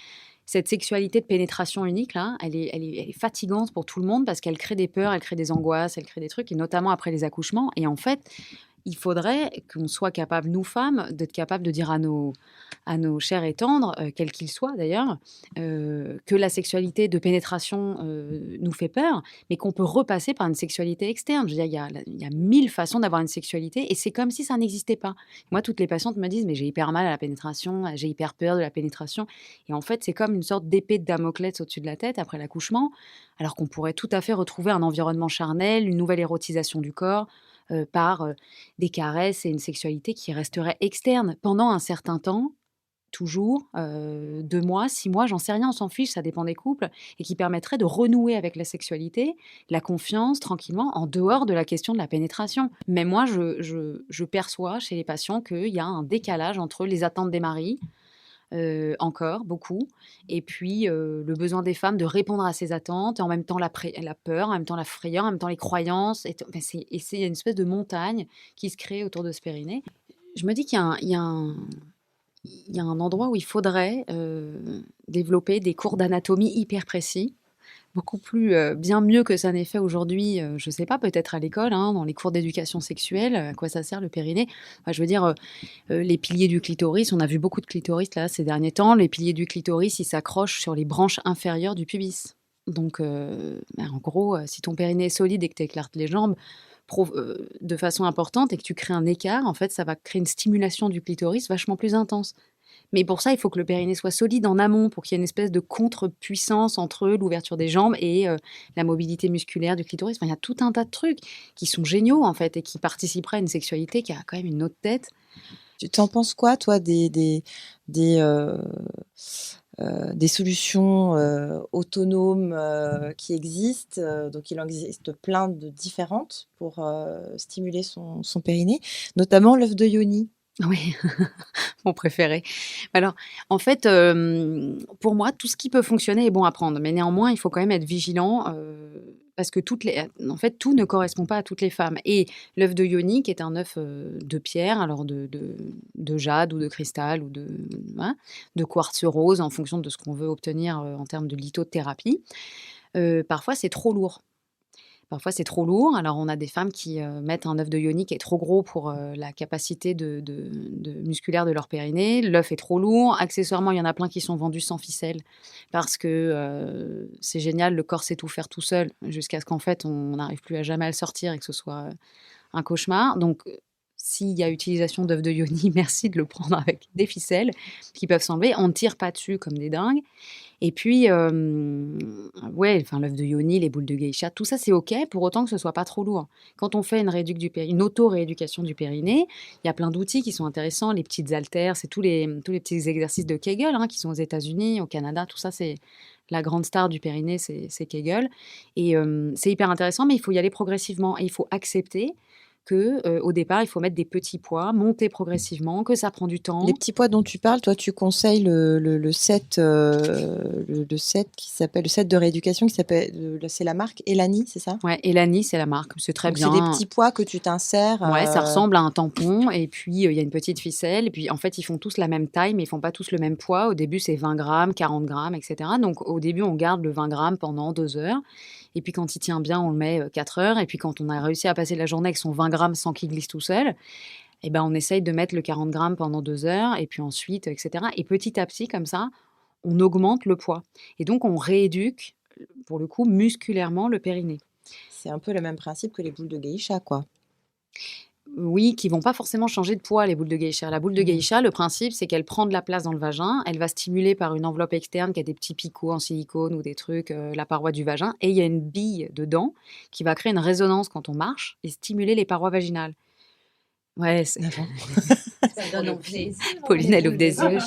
cette sexualité de pénétration unique, là, elle est fatigante pour tout le monde parce qu'elle crée des peurs, elle crée des angoisses, elle crée des trucs, et notamment après les accouchements. Et en fait, il faudrait qu'on soit capable, nous femmes, d'être capable de dire à nos chers et tendres, quels qu'ils soient d'ailleurs, que la sexualité de pénétration nous fait peur, mais qu'on peut repasser par une sexualité externe. Je veux dire, il y a 1000 façons d'avoir une sexualité et c'est comme si ça n'existait pas. Moi, toutes les patientes me disent, mais j'ai hyper mal à la pénétration, j'ai hyper peur de la pénétration. Et en fait, c'est comme une sorte d'épée de Damoclès au-dessus de la tête après l'accouchement, alors qu'on pourrait tout à fait retrouver un environnement charnel, une nouvelle érotisation du corps, par des caresses et une sexualité qui resterait externe pendant un certain temps, toujours, 2 mois, 6 mois, j'en sais rien, on s'en fiche, ça dépend des couples, et qui permettrait de renouer avec la sexualité, la confiance, tranquillement, en dehors de la question de la pénétration. Mais moi, je perçois chez les patients qu'il y a un décalage entre les attentes des maris, encore beaucoup, et puis le besoin des femmes de répondre à ces attentes, et en même temps la peur, en même temps la frayeur, en même temps les croyances, et c'est une espèce de montagne qui se crée autour de ce périnée. Je me dis qu'il y a il y a un endroit où il faudrait développer des cours d'anatomie hyper précis, beaucoup plus, bien mieux que ça n'est fait aujourd'hui, je sais pas, peut-être à l'école, hein, dans les cours d'éducation sexuelle, à quoi ça sert le périnée? Enfin, je veux dire, les piliers du clitoris, on a vu beaucoup de clitoris là ces derniers temps, les piliers du clitoris, ils s'accrochent sur les branches inférieures du pubis. Donc, en gros, si ton périnée est solide et que tu éclates les jambes de façon importante et que tu crées un écart, en fait, ça va créer une stimulation du clitoris vachement plus intense. Mais pour ça, il faut que le périnée soit solide en amont pour qu'il y ait une espèce de contre-puissance entre l'ouverture des jambes et la mobilité musculaire du clitoris. Enfin, il y a tout un tas de trucs qui sont géniaux, en fait, et qui participeraient à une sexualité qui a quand même une autre tête. Tu t'en penses quoi, toi, des solutions autonomes qui existent? Donc, il en existe plein de différentes pour stimuler son périnée, notamment l'œuf de Yoni. Oui, mon préféré. Alors, en fait, pour moi, tout ce qui peut fonctionner est bon à prendre, mais néanmoins, il faut quand même être vigilant, parce que en fait, tout ne correspond pas à toutes les femmes. Et l'œuf de Yoni, qui est un œuf de pierre, alors de jade ou de cristal ou hein, de quartz rose, en fonction de ce qu'on veut obtenir en termes de lithothérapie, parfois c'est trop lourd. Parfois, c'est trop lourd. Alors, on a des femmes qui mettent un œuf de Yoni qui est trop gros pour la capacité musculaire de leur périnée. L'œuf est trop lourd. Accessoirement, il y en a plein qui sont vendus sans ficelle parce que c'est génial, le corps sait tout faire tout seul jusqu'à ce qu'en fait, on n'arrive plus à jamais à le sortir et que ce soit un cauchemar. Donc, s'il y a utilisation d'œufs de Yoni, merci de le prendre avec des ficelles qui peuvent s'enlever. On ne tire pas dessus comme des dingues. Et puis, ouais, enfin, l'œuf de Yoni, les boules de geisha, tout ça, c'est OK, pour autant que ce soit pas trop lourd. Quand on fait une auto-rééducation du périnée, il y a plein d'outils qui sont intéressants, les petites haltères, c'est tous les petits exercices de Kegel, hein, qui sont aux États-Unis, au Canada, tout ça, c'est la grande star du périnée, c'est Kegel. Et c'est hyper intéressant, mais il faut y aller progressivement et il faut accepter que, au départ, il faut mettre des petits poids, monter progressivement, que ça prend du temps. Les petits poids dont tu parles, toi, tu conseilles le set, le set qui s'appelle le set de rééducation qui s'appelle, c'est la marque Elani, c'est ça? Ouais, Elani, c'est la marque, c'est très Donc bien. c'est des petits poids que tu t'insères. Ouais, ça ressemble à un tampon et puis il y a une petite ficelle et puis en fait ils font tous la même taille mais ils font pas tous le même poids. Au début c'est 20 grammes, 40 grammes, etc. Donc au début on garde le 20 grammes pendant 2 heures et puis quand il tient bien on le met 4 heures et puis quand on a réussi à passer la journée avec son 20 grammes sans qu'il glisse tout seul, et ben on essaye de mettre le 40 grammes pendant 2 heures et puis ensuite etc. Et petit à petit comme ça on augmente le poids et donc on rééduque pour le coup musculairement le périnée. C'est un peu le même principe que les boules de geisha, quoi. Oui, qui vont pas forcément changer de poids, les boules de geisha. La boule de geisha, le principe, c'est qu'elle prend de la place dans le vagin. Elle va stimuler par une enveloppe externe qui a des petits picots en silicone ou des trucs, la paroi du vagin. Et il y a une bille dedans qui va créer une résonance quand on marche et stimuler les parois vaginales. Ouais, Ça donne envie. Pauline, elle ouvre des yeux.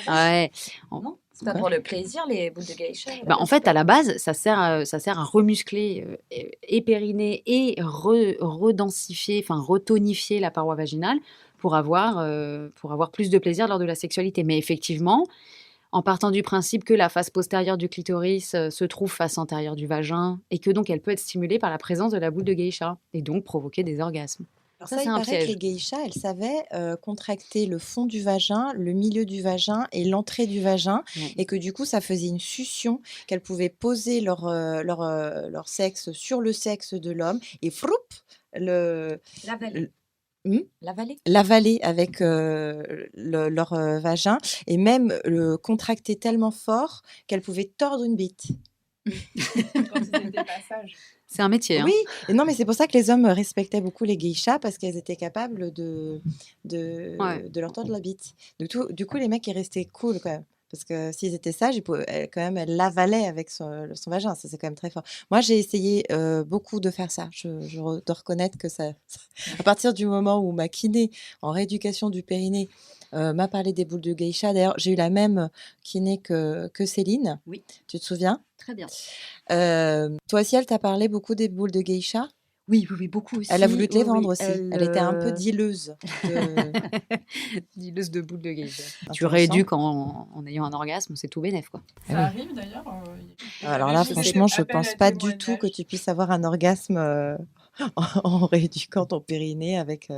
Ouais. Non, c'est pas pour le plaisir, les boules de geisha. Bah, en fait, à la base, ça sert à remuscler et périnée et redensifier, enfin retonifier la paroi vaginale pour avoir plus de plaisir lors de la sexualité. Mais effectivement, en partant du principe que la face postérieure du clitoris se trouve face antérieure du vagin et que donc elle peut être stimulée par la présence de la boule de geisha et donc provoquer des orgasmes. Alors Ça, ça, c'est il un paraît que piège. les geishas, elles savaient contracter le fond du vagin, le milieu du vagin et l'entrée du vagin, Ouais. et que du coup, ça faisait une succion, qu'elles pouvaient poser leur sexe sur le sexe de l'homme, et froup, La valise. l'avaler avec leur vagin et même le contracter tellement fort qu'elles pouvaient tordre une bite. Quand ils étaient passage. C'est un métier. Hein. Oui, et non, mais c'est pour ça que les hommes respectaient beaucoup les geishas parce qu'elles étaient capables de leur tordre la bite. Du coup, les mecs, ils restaient cool quand même. Parce que s'ils étaient sages, elle l'avalaient avec son vagin. Ça, c'est quand même très fort. Moi, j'ai essayé beaucoup de faire ça. Je dois reconnaître que ça. À partir du moment où ma kiné en rééducation du périnée m'a parlé des boules de geisha, d'ailleurs, j'ai eu la même kiné que Céline. Oui. Tu te souviens? Très bien. Toi aussi, elle t'a parlé beaucoup des boules de geisha? Oui, beaucoup aussi. Elle a voulu te les Oui, vendre aussi. Elle était un peu euh, dileuse. Dileuse de boules de geisha. Tu Intéressant. rééduques en ayant un orgasme, c'est tout bénef, quoi. Ça arrive d'ailleurs. Alors là, franchement, je pense pas du tout que tu puisses avoir un orgasme en rééduquant ton périnée avec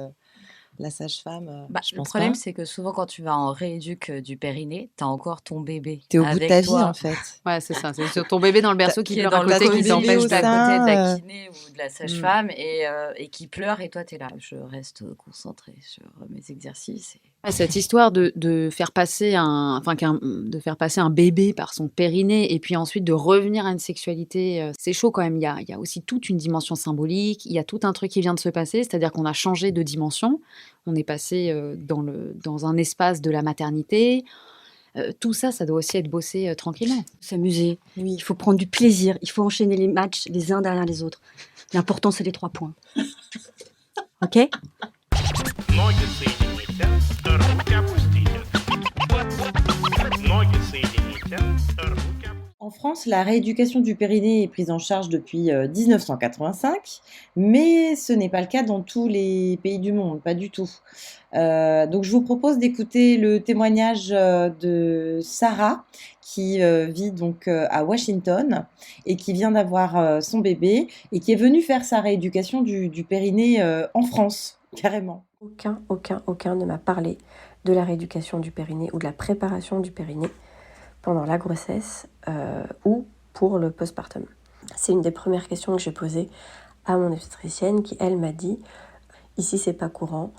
la sage-femme. Je Le pense problème, pas. c'est que souvent, quand tu vas en rééduque du périnée, t'as encore ton bébé T'es au bout de avec ta vie, toi, en fait. Ouais, c'est ça. C'est sur ton bébé dans le berceau qui qui est pleure à dans le côté, T'as qui ton bébé t'empêche au d'à de... côté de la sein. kiné ou de la sage-femme et qui pleure et toi, t'es là. Je reste concentrée sur mes exercices. Ouais, cette histoire de faire passer de faire passer un bébé par son périnée et puis ensuite de revenir à une sexualité, c'est chaud quand même. Il y a aussi toute une dimension symbolique. Il y a tout un truc qui vient de se passer, c'est-à-dire qu'on a changé de dimension. On est passé dans un espace de la maternité. Tout ça, ça doit aussi être bossé tranquillement. S'amuser. Oui. Il faut prendre du plaisir. Il faut enchaîner les matchs les uns derrière les autres. L'important, c'est les 3 points. Ok? Ноги соедините, руки опустите. Ноги соедините, руки опустите. En France, la rééducation du périnée est prise en charge depuis 1985, mais ce n'est pas le cas dans tous les pays du monde, pas du tout. Donc je vous propose d'écouter le témoignage de Sarah, qui vit donc à Washington et qui vient d'avoir son bébé et qui est venue faire sa rééducation du périnée en France, carrément. Aucun ne m'a parlé de la rééducation du périnée ou de la préparation du périnée pendant la grossesse ou pour le postpartum. C'est une des premières questions que j'ai posées à mon obstétricienne qui, elle, m'a dit « Ici, c'est pas courant,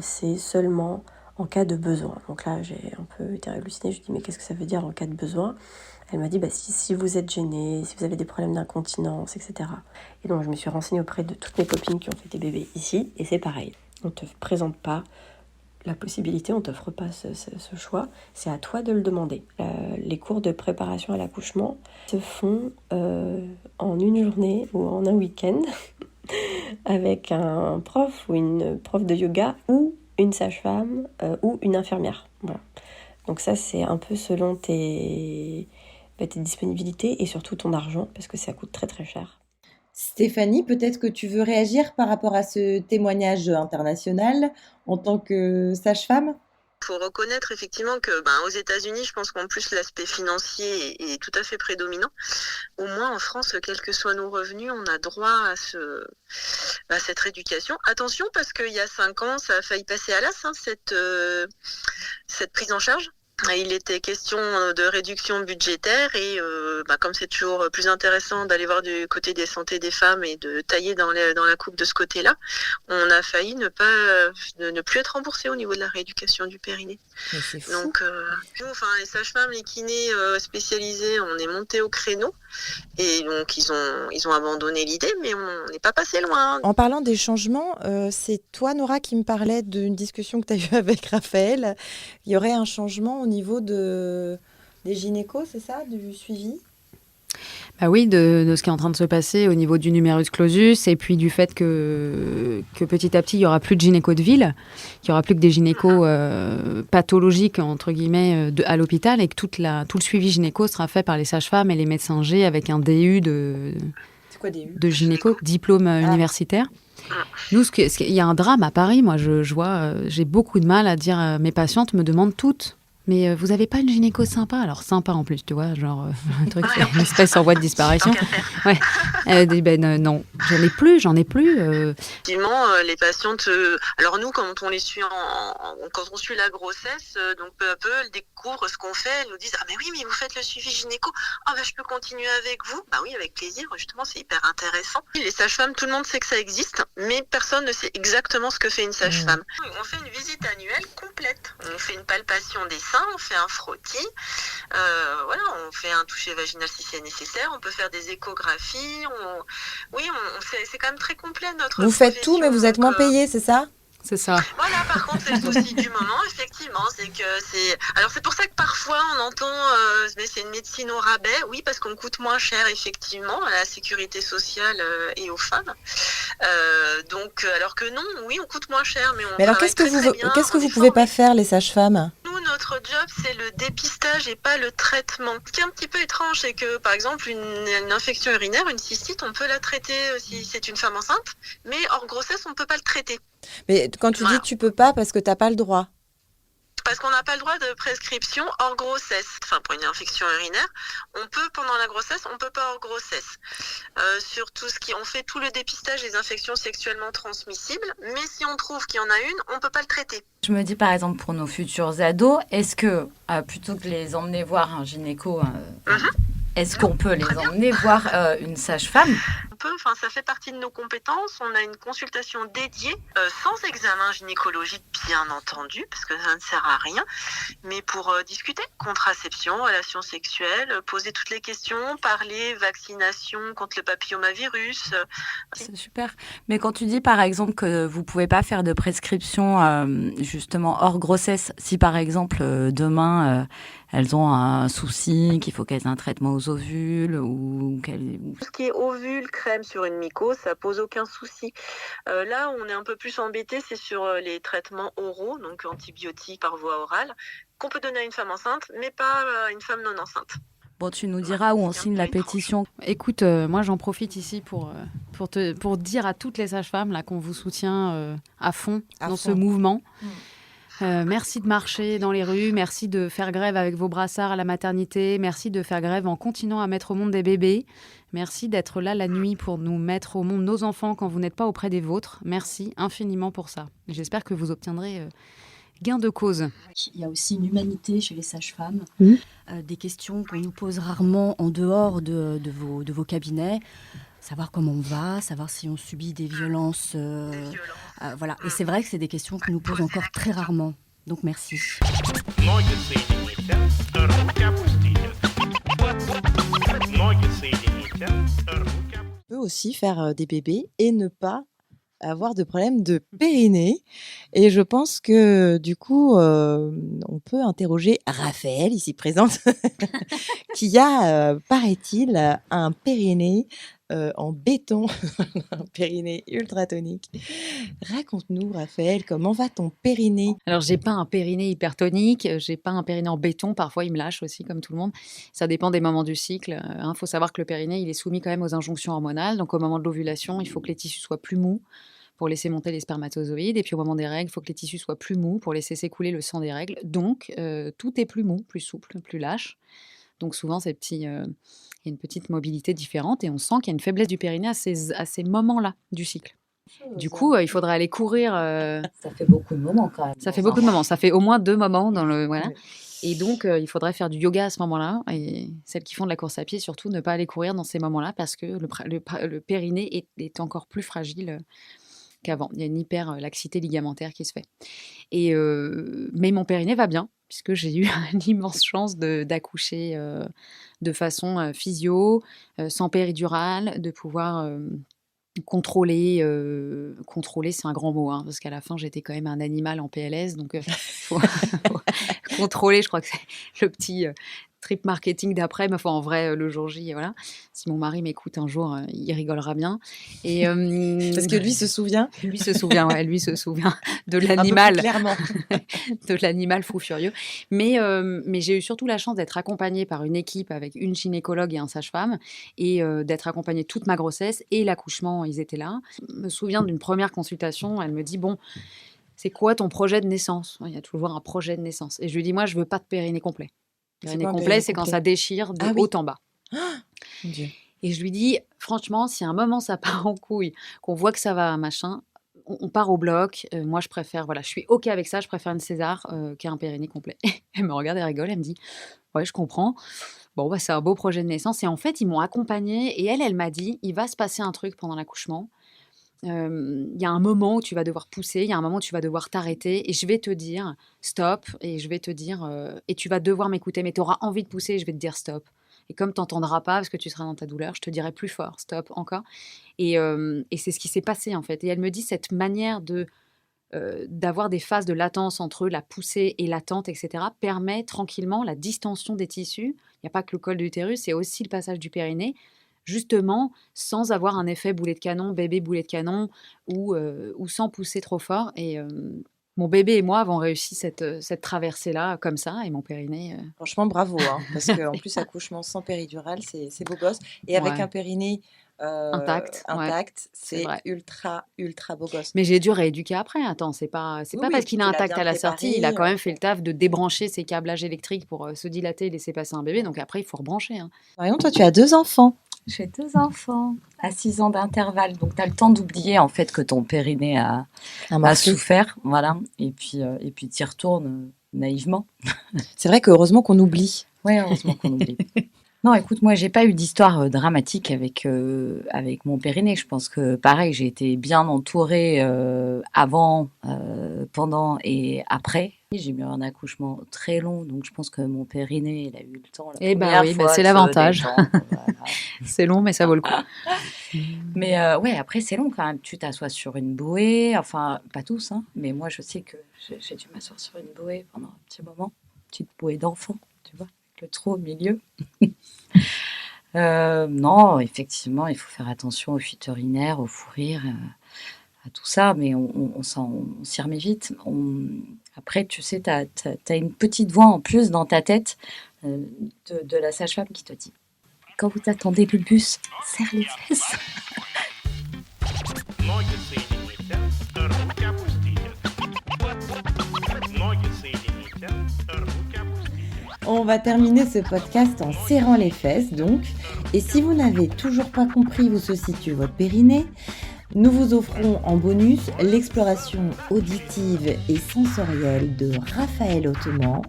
c'est seulement en cas de besoin. » Donc là, j'ai un peu été hallucinée. Je lui ai dit « Mais qu'est-ce que ça veut dire en cas de besoin ?» Elle m'a dit si vous êtes gêné, si vous avez des problèmes d'incontinence, etc. Et donc, je me suis renseignée auprès de toutes mes copines qui ont fait des bébés ici, et c'est pareil. On ne te présente pas la possibilité, on ne t'offre pas ce choix, c'est à toi de le demander. Les cours de préparation à l'accouchement se font en une journée ou en un week-end avec un prof ou une prof de yoga ou une sage-femme ou une infirmière. Voilà. Donc ça, c'est un peu selon tes disponibilités et surtout ton argent parce que ça coûte très très cher. Stéphanie, peut-être que tu veux réagir par rapport à ce témoignage international en tant que sage-femme? Il faut reconnaître effectivement que aux États-Unis, je pense qu'en plus l'aspect financier est tout à fait prédominant. Au moins en France, quels que soient nos revenus, on a droit à cette rééducation. Attention parce qu'il y a 5 ans, ça a failli passer à l'as, cette prise en charge. Il était question de réduction budgétaire et comme c'est toujours plus intéressant d'aller voir du côté des santé des femmes et de tailler dans la coupe de ce côté-là, on a failli ne plus être remboursé au niveau de la rééducation du périnée. Mais c'est fou. Donc, nous, les sages-femmes, les kinés spécialisés, on est montés au créneau et donc ils ont abandonné l'idée, mais on n'est pas passé loin. En parlant des changements, c'est toi, Nora, qui me parlait d'une discussion que tu as eue avec Raphaël. Il y aurait un changement au niveau des gynécos, c'est ça, du suivi? Bah oui, de ce qui est en train de se passer au niveau du numerus clausus et puis du fait que petit à petit, il n'y aura plus de gynéco de ville, qu'il n'y aura plus que des gynécos pathologiques, entre guillemets, à l'hôpital et que tout le suivi gynéco sera fait par les sages-femmes et les médecins G avec un DU de gynéco, diplôme universitaire. Nous, il y a un drame à Paris. Moi, je vois, j'ai beaucoup de mal à dire, mes patientes me demandent toutes Mais vous avez pas une gynéco sympa? Alors sympa en plus, tu vois, genre un truc, c'est une espèce en voie de disparition. Ouais. Elle dit non, j'en ai plus. Effectivement, les patientes, alors nous, quand on les suit quand on suit la grossesse, donc peu à peu, elles découvrent ce qu'on fait. Elles nous disent ah mais oui, mais vous faites le suivi gynéco. Ah je peux continuer avec vous. Bah oui, avec plaisir. Justement, c'est hyper intéressant. Les sages-femmes, tout le monde sait que ça existe, mais personne ne sait exactement ce que fait une sage-femme. On fait une visite annuelle complète. On fait une palpation des seins, on fait un frottis, on fait un toucher vaginal si c'est nécessaire. On peut faire des échographies. C'est quand même très complet notre. Vous faites tout, mais vous êtes moins payé, c'est ça? C'est ça. Voilà, par contre, c'est le souci du moment, effectivement, Alors, c'est pour ça que parfois, on entend, mais c'est une médecine au rabais. Oui, parce qu'on coûte moins cher, effectivement, à la sécurité sociale et aux femmes. Alors que non, oui, on coûte moins cher, mais on Mais alors, qu'est-ce que vous pouvez pas faire, les sages-femmes? Nous, notre job, c'est le dépistage et pas le traitement. Ce qui est un petit peu étrange, c'est que, par exemple, une infection urinaire, une cystite, on peut la traiter si c'est une femme enceinte, mais hors grossesse, on ne peut pas le traiter. Mais quand tu dis tu peux pas parce que t'as pas le droit. Parce qu'on n'a pas le droit de prescription hors grossesse. Enfin, pour une infection urinaire, on peut pendant la grossesse, on peut pas hors grossesse. Sur tout on fait tout le dépistage des infections sexuellement transmissibles, mais si on trouve qu'il y en a une, on peut pas le traiter. Je me dis par exemple pour nos futurs ados, est-ce que plutôt que les emmener voir un gynéco, est-ce qu'on peut les emmener voir une sage-femme? Ça fait partie de nos compétences. On a une consultation dédiée, sans examen gynécologique, bien entendu, parce que ça ne sert à rien, mais pour discuter contraception, relations sexuelles, poser toutes les questions, parler vaccination contre le papillomavirus. C'est super. Mais quand tu dis par exemple que vous pouvez pas faire de prescription justement hors grossesse, si par exemple demain elles ont un souci, qu'il faut qu'elles aient un traitement aux ovules Tout ce qui est ovules, crème sur une mycose, ça pose aucun souci. Là, on est un peu plus embêté, c'est sur les traitements oraux, donc antibiotiques par voie orale, qu'on peut donner à une femme enceinte, mais pas à une femme non enceinte. Bon, tu nous diras où on signe la pétition. Écoute, moi j'en profite ici pour dire à toutes les sages-femmes là qu'on vous soutient à fond dans ce mouvement. Merci de marcher dans les rues, merci de faire grève avec vos brassards à la maternité, merci de faire grève en continuant à mettre au monde des bébés, merci d'être là la nuit pour nous mettre au monde nos enfants quand vous n'êtes pas auprès des vôtres. Merci infiniment pour ça. J'espère que vous obtiendrez gain de cause. Il y a aussi une humanité chez les sages-femmes, des questions qu'on nous pose rarement en dehors de vos cabinets. Savoir comment on va, savoir si on subit des violences. Voilà. Et c'est vrai que c'est des questions que nous posent encore très rarement. Donc merci. Ноги соедините, руки опустите. Ноги соедините, руки опустите. On peut aussi faire des bébés et ne pas avoir de problème de périnée. Et je pense que du coup, on peut interroger Raphaël, ici présente, qui a, paraît-il, un périnée en béton, un périnée ultratonique. Raconte-nous, Raphaël, comment va ton périnée? Alors, j'ai pas un périnée hypertonique, j'ai pas un périnée en béton. Parfois, il me lâche aussi, comme tout le monde. Ça dépend des moments du cycle. Faut savoir que le périnée, il est soumis quand même aux injonctions hormonales. Donc, au moment de l'ovulation, il faut que les tissus soient plus mous pour laisser monter les spermatozoïdes. Et puis, au moment des règles, il faut que les tissus soient plus mous pour laisser s'écouler le sang des règles. Donc, tout est plus mou, plus souple, plus lâche. Donc, souvent, il y a une petite mobilité différente et on sent qu'il y a une faiblesse du périnée à ces moments-là du cycle. Du coup, il faudrait aller courir. Ça fait beaucoup de moments quand même. Ça fait beaucoup de moments. Ça fait au moins 2 moments dans le. Voilà. Et donc, il faudrait faire du yoga à ce moment-là. Et celles qui font de la course à pied, surtout, ne pas aller courir dans ces moments-là parce que le périnée est encore plus fragile qu'avant. Il y a une hyperlaxité ligamentaire qui se fait. Mais mon périnée va bien, puisque j'ai eu l'immense chance d'accoucher de façon physio, sans péridurale, de pouvoir contrôler, c'est un grand mot, hein, parce qu'à la fin, j'étais quand même un animal en PLS, donc faut contrôler, je crois que c'est le petit trip marketing d'après, mais en vrai, le jour J, voilà. Si mon mari m'écoute un jour, il rigolera bien. Et, parce que lui se souvient. Lui se souvient de l'animal. Clairement. De l'animal fou furieux. Mais j'ai eu surtout la chance d'être accompagnée par une équipe avec une gynécologue et un sage-femme, et d'être accompagnée toute ma grossesse et l'accouchement, ils étaient là. Je me souviens d'une première consultation, elle me dit, bon, c'est quoi ton projet de naissance? Il y a toujours un projet de naissance. Et je lui dis, moi, je veux pas de périnée complet. Périnée complet, c'est quand ça déchire de haut en bas. Mon Dieu. Et je lui dis, franchement, si à un moment ça part en couille, qu'on voit que ça va, machin, on part au bloc. Moi, je préfère, je suis OK avec ça, je préfère une César qu'un périnée complet. Elle me regarde, elle rigole, elle me dit, ouais, je comprends. Bon, c'est un beau projet de naissance. Et en fait, ils m'ont accompagnée et elle m'a dit, il va se passer un truc pendant l'accouchement. Il y a un moment où tu vas devoir pousser, il y a un moment où tu vas devoir t'arrêter et je vais te dire stop et je vais te dire et tu vas devoir m'écouter, mais tu auras envie de pousser et je vais te dire stop. Et comme tu n'entendras pas parce que tu seras dans ta douleur, je te dirai plus fort, stop, encore. Et c'est ce qui s'est passé en fait. Et elle me dit cette manière d'avoir des phases de latence entre la poussée et l'attente, etc., permet tranquillement la distension des tissus. Il n'y a pas que le col de l'utérus, c'est aussi le passage du périnée, justement sans avoir un effet boulet de canon, bébé boulet de canon, ou sans pousser trop fort. Et mon bébé et moi avons réussi cette traversée-là comme ça, et mon périnée... Franchement, bravo, parce qu'en plus, accouchement sans péridurale, c'est beau gosse. Et avec un périnée intact, c'est ultra, ultra beau gosse. Mais j'ai dû rééduquer après. Attends, c'est pas parce qu'il est intact à la sortie, il a quand même fait le taf de débrancher ses câblages électriques pour se dilater et laisser passer un bébé. Donc après, il faut rebrancher. Marion, toi, tu as 2 enfants. J'ai 2 enfants à 6 ans d'intervalle. Donc, tu as le temps d'oublier en fait que ton périnée a souffert. Voilà. Et puis tu y retournes naïvement. C'est vrai qu'heureusement qu'on oublie. Oui, heureusement qu'on oublie. Non, écoute, moi, j'ai pas eu d'histoire dramatique avec mon périnée. Je pense que, pareil, j'ai été bien entourée avant, pendant et après. J'ai eu un accouchement très long, donc je pense que mon périnée, il a eu le temps. C'est l'avantage. C'est long, mais ça vaut le coup. Mais après, c'est long quand même. Tu t'assois sur une bouée, enfin, pas tous, mais moi, je sais que j'ai dû m'asseoir sur une bouée pendant un petit moment. Une petite bouée d'enfant, tu vois. Le trou au milieu. Non, effectivement, il faut faire attention aux fuites urinaires, aux fous rires, à tout ça, mais on s'y remet vite. Après, tu sais, t'as une petite voix en plus dans ta tête de la sage-femme qui te dit « Quand vous attendez le bus, serre les fesses !» Ноги соедините, руки опустите. Ноги соедините, руки опустите. On va terminer ce podcast en serrant les fesses, donc. Et si vous n'avez toujours pas compris où se situe votre périnée, nous vous offrons en bonus l'exploration auditive et sensorielle de Raphaël Hautement,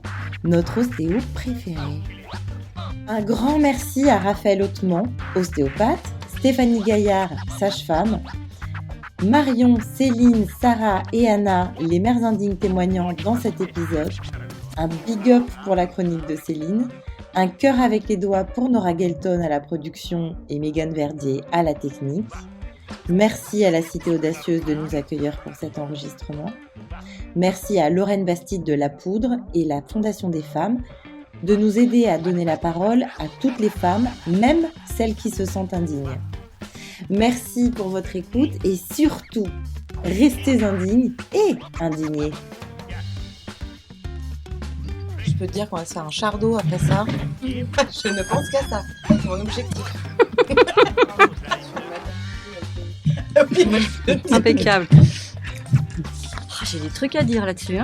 notre ostéo préféré. Un grand merci à Raphaël Hautement, ostéopathe, Stéphanie Gaillard, sage-femme, Marion, Céline, Sarah et Anna, les mères indignes témoignant dans cet épisode. Un big up pour la chronique de Céline, un cœur avec les doigts pour Nora Gelton à la production et Mégane Verdier à la technique. Merci à la Cité Audacieuse de nous accueillir pour cet enregistrement. Merci à Lorraine Bastide de La Poudre et la Fondation des Femmes de nous aider à donner la parole à toutes les femmes, même celles qui se sentent indignes. Merci pour votre écoute et surtout, restez indignes et indignés. Je peux te dire qu'on va se faire un char d'eau après ça. Je ne pense qu'à ça. C'est mon objectif. Impeccable. J'ai des trucs à dire là-dessus.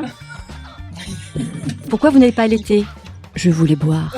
Pourquoi vous n'avez pas allaité ? Je voulais boire.